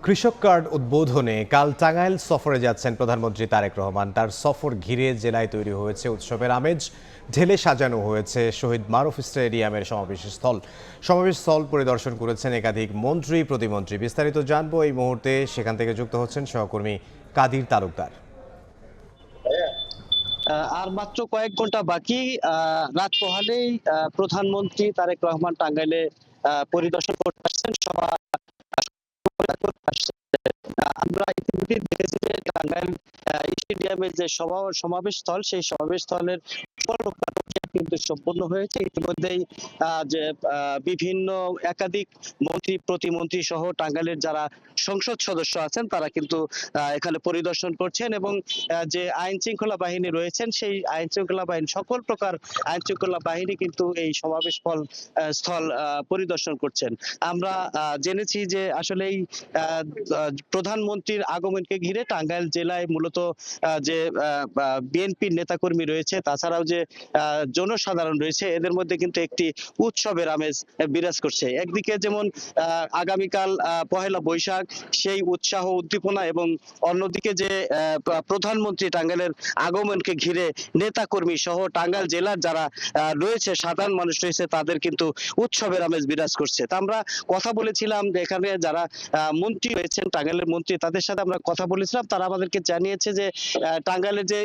কৃষক কার্ড উদ্বোধনে কাল টাঙ্গাইল সফরে যাচ্ছেন প্রধানমন্ত্রী তারেক রহমান। তার সফর ঘিরে জেলায় তৈরি হয়েছে উৎসবের আমেজ। ঢেলে সাজানো হয়েছে শহীদ মারুফ স্টেডিয়ামের সমাবেশ স্থল পরিদর্শন করেছেন একাধিক মন্ত্রী প্রতিমন্ত্রী। বিস্তারিত জানবো এই মুহূর্তে, সেখান থেকে যুক্ত হচ্ছেন সহকর্মী কাদির তালুকদার। আর মাত্র কয়েক ঘন্টা বাকি, রাত পোহালেই প্রধানমন্ত্রী তারেক রহমান টাঙ্গাইলে পরিদর্শন করতে আসছেন। আমরা ইতিমধ্যে দেখেছি যে টাঙ্গাইল স্টেডিয়ামের যে সমাবেশ স্থল, সেই সমাবেশ স্থলের প্রক্রিয়া কিন্তু সম্পন্ন হয়েছে ইতিমধ্যেই। যে বিভিন্ন একাধিক মন্ত্রী প্রতিমন্ত্রী সহ টাঙ্গাইলের যারা সংসদ সদস্য আছেন তারা কিন্তু এখানে পরিদর্শন করছেন এবং যে আইন শৃঙ্খলা বাহিনী রয়েছেন সেই আইন শৃঙ্খলা বাহিনী, সকল প্রকার আইন শৃঙ্খলা বাহিনী কিন্তু এই সমাবেশ স্থল পরিদর্শন করছেন। আমরা জেনেছি যে আসলেই প্রধানমন্ত্রীর আগমনকে ঘিরে টাঙ্গাইল জেলায় মূলত যে বিএনপির নেতাকর্মী রয়েছে, তাছাড়াও যে জনসাধারণ রয়েছে, এদের মধ্যে কিন্তু একটি উৎসবের আমেজ বিরাজ করছে। একদিকে যেমন আগামীকাল পহেলা বৈশাখ, সেই উৎসাহ উদ্দীপনা, এবং অন্যদিকে যে প্রধানমন্ত্রী টাঙ্গাইলের আগমনকে ঘিরে নেতাকর্মী সহ টাঙ্গাইল জেলার যারা রয়েছে, সাধারণ মানুষ রয়েছে, তাদের কিন্তু উৎসবের আমেজ বিরাজ করছে। তা আমরা কথা বলেছিলাম যে এখানে যারা মন্ত্রী রয়েছেন, টাঙ্গাইলের মন্ত্রী, তাদের সাথে আমরা কথা বলেছিলাম। তারা আমাদেরকে জানিয়েছে যে টাঙ্গাইলের যে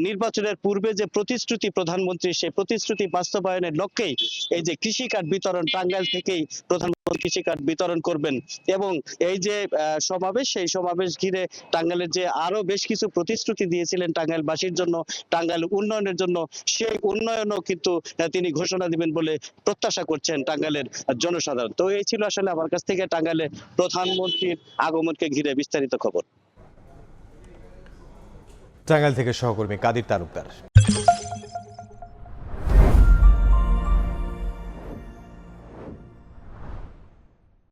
নির্বাচনের পূর্বে যে প্রতিশ্রুতি প্রধানমন্ত্রী, সেই প্রতিশ্রুতি বাস্তবায়নের লক্ষ্যেই এই যে কৃষি কার্ড বিতরণ, টাঙ্গাইল থেকেই প্রধানমন্ত্রী কৃষি কার্ড বিতরণ করবেন। এবং এই যে সমাবেশ, সেই সমাবেশ ঘিরে টাঙ্গাইলের যে আরো বেশ কিছু প্রতিশ্রুতি দিয়েছিলেন টাঙ্গাইলবাসীর জন্য, টাঙ্গাইল উন্নয়নের জন্য, সেই উন্নয়নও কিন্তু তিনি ঘোষণা দিবেন বলে প্রত্যাশা করছেন টাঙ্গাইলের জনসাধারণ। তো এই ছিল আসলে আমার কাছ থেকে টাঙ্গাইলে প্রধানমন্ত্রীর আগমনকে ঘিরে বিস্তারিত খবর। টাঙ্গাইল থেকে সহকর্মী কাদির তালুকদার।